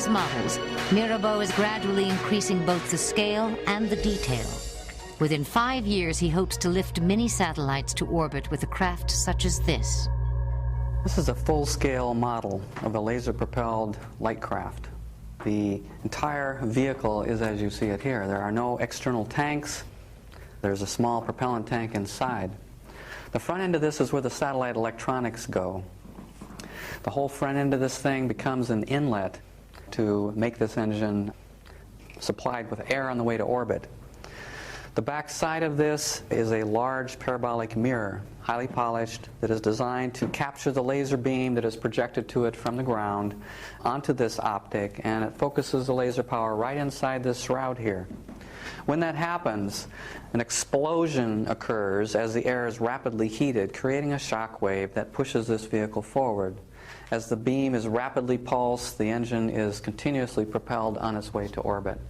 his models, Myrabo is gradually increasing both the scale and the detail. Within 5 years, he hopes to lift mini satellites to orbit with a craft such as this. This is a full-scale model of a laser-propelled light craft. The entire vehicle is as you see it here. There are no external tanks. There's a small propellant tank inside. The front end of this is where the satellite electronics go. The whole front end of this thing becomes an inlet to make this engine supplied with air on the way to orbit. The back side of this is a large parabolic mirror, highly polished, that is designed to capture the laser beam that is projected to it from the ground onto this optic, and it focuses the laser power right inside this shroud here. When that happens, an explosion occurs as the air is rapidly heated, creating a shock wave that pushes this vehicle forward. As the beam is rapidly pulsed, the engine is continuously propelled on its way to orbit.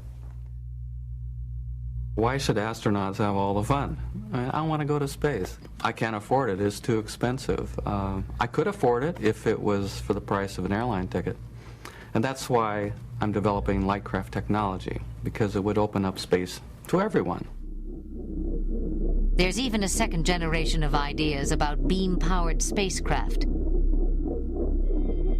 Why should astronauts have all the fun? I want to go to space. I can't afford it. It's too expensive. I could afford it if it was for the price of an airline ticket. And that's why I'm developing lightcraft technology, because it would open up space to everyone. There's even a second generation of ideas about beam-powered spacecraft.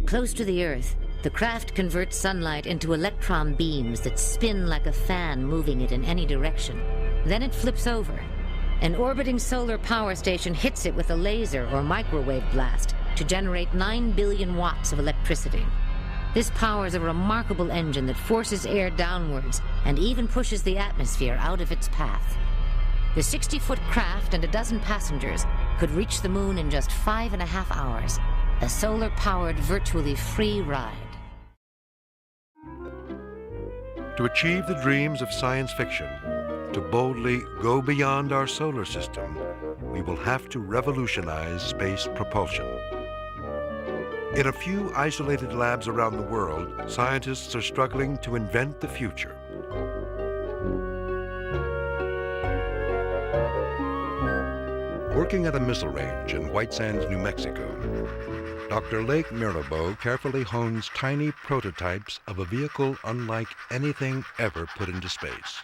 Close to the Earth, the craft converts sunlight into electron beams that spin like a fan, moving it in any direction. Then it flips over. An orbiting solar power station hits it with a laser or microwave blast to generate 9 billion watts of electricity. This powers a remarkable engine that forces air downwards and even pushes the atmosphere out of its path. The 60-foot craft and a dozen passengers could reach the moon in just 5.5 hours. A solar-powered, virtually free ride. To achieve the dreams of science fiction, to boldly go beyond our solar system, we will have to revolutionize space propulsion. In a few isolated labs around the world, scientists are struggling to invent the future. Working at a missile range in White Sands, New Mexico, Dr. Leik Myrabo carefully hones tiny prototypes of a vehicle unlike anything ever put into space.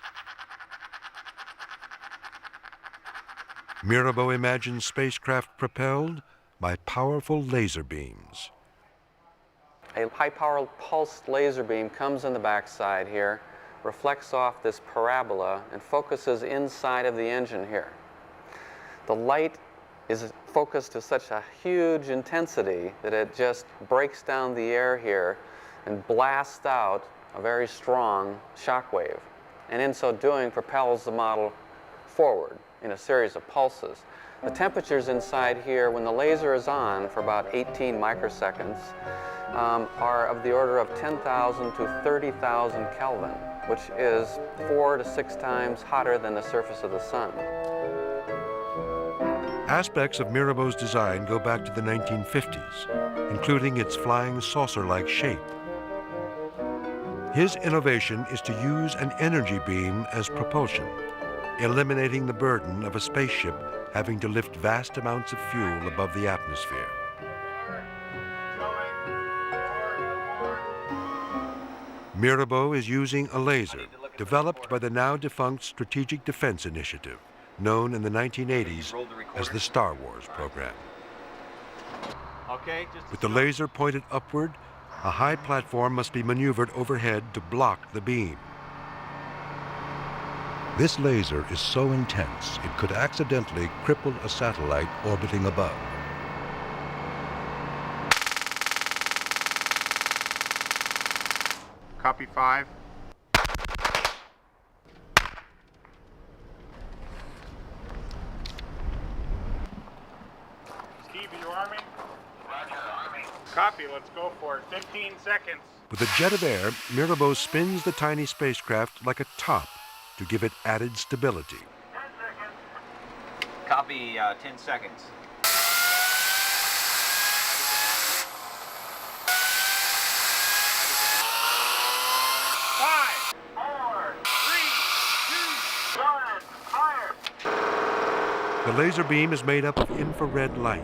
Myrabo imagines spacecraft propelled by powerful laser beams. A high-powered pulsed laser beam comes in the backside here, reflects off this parabola, and focuses inside of the engine here. The light is focused to such a huge intensity that it just breaks down the air here and blasts out a very strong shock wave, and in so doing propels the model forward in a series of pulses. The temperatures inside here, when the laser is on for about 18 microseconds, are of the order of 10,000 to 30,000 Kelvin, which is 4 to 6 times hotter than the surface of the sun. Aspects of Myrabo's design go back to the 1950s, including its flying saucer-like shape. His innovation is to use an energy beam as propulsion, eliminating the burden of a spaceship having to lift vast amounts of fuel above the atmosphere. Myrabo is using a laser developed by the now-defunct Strategic Defense Initiative, known in the 1980s as the Star Wars program. With the laser pointed upward, a high platform must be maneuvered overhead to block the beam. This laser is so intense it could accidentally cripple a satellite orbiting above. Copy 5. Steve, are you arming? Roger, arming. Copy, let's go for it. 15 seconds. With a jet of air, Myrabo spins the tiny spacecraft like a top to give it added stability. 10 seconds. Copy, 10 seconds. 5, 4, 3, 2, 1, fire! The laser beam is made up of infrared light.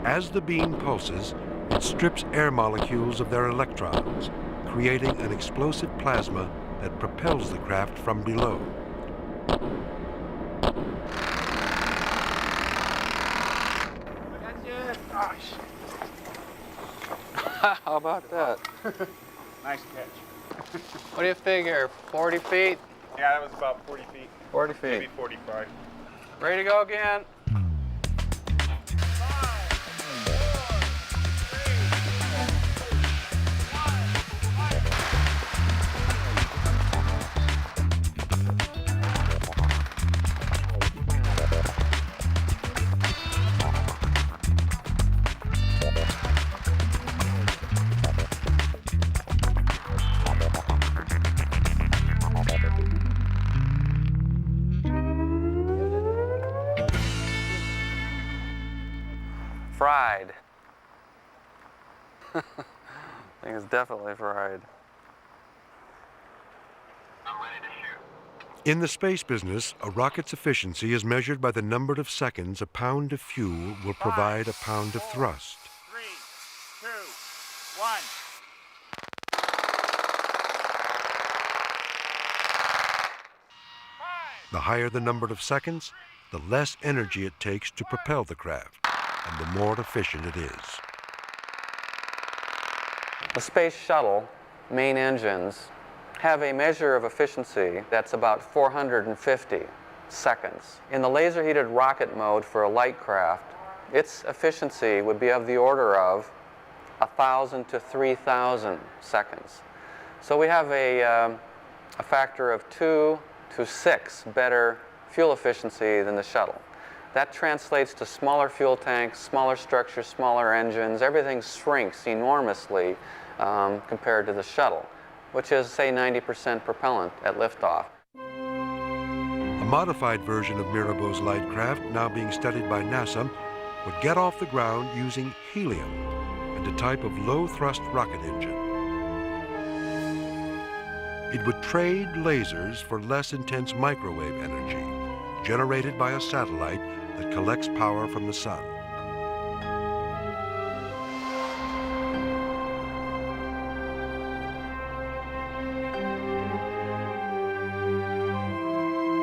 As the beam pulses, it It strips air molecules of their electrons, creating an explosive plasma that propels the craft from below. How about that? Nice catch. What do you figure, 40 feet? Yeah, that was about 40 feet. 40 feet. Maybe 45. Ready to go again? Fried. I think it's definitely fried. In the space business, a rocket's efficiency is measured by the number of seconds a pound of fuel will provide a pound of thrust. 3, 2, 1. The higher the number of seconds, the less energy it takes to propel the craft, and the more efficient it is. The space shuttle main engines have a measure of efficiency that's about 450 seconds. In the laser heated rocket mode for a light craft, its efficiency would be of the order of 1,000 to 3,000 seconds. So we have a factor of 2 to 6 better fuel efficiency than the shuttle. That translates to smaller fuel tanks, smaller structures, smaller engines. Everything shrinks enormously compared to the shuttle, which is, say, 90% propellant at liftoff. A modified version of Myrabo's light craft, now being studied by NASA, would get off the ground using helium and a type of low-thrust rocket engine. It would trade lasers for less intense microwave energy, generated by a satellite that collects power from the sun.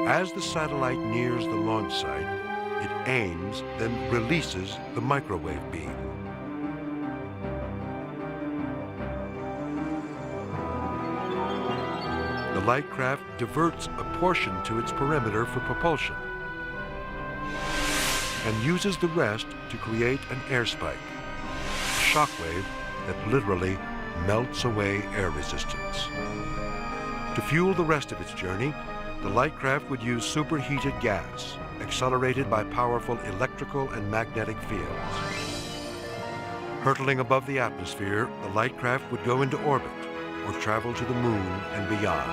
As the satellite nears the launch site, it aims, then releases the microwave beam. The light craft diverts a portion to its perimeter for propulsion and uses the rest to create an air spike, a shockwave that literally melts away air resistance. To fuel the rest of its journey, the light craft would use superheated gas, accelerated by powerful electrical and magnetic fields. Hurtling above the atmosphere, the light craft would go into orbit or travel to the moon and beyond.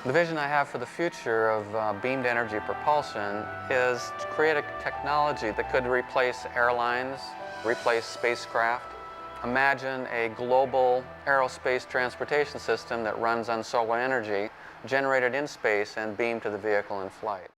The vision I have for the future of beamed energy propulsion is to create a technology that could replace airlines, replace spacecraft. Imagine a global aerospace transportation system that runs on solar energy, generated in space and beamed to the vehicle in flight.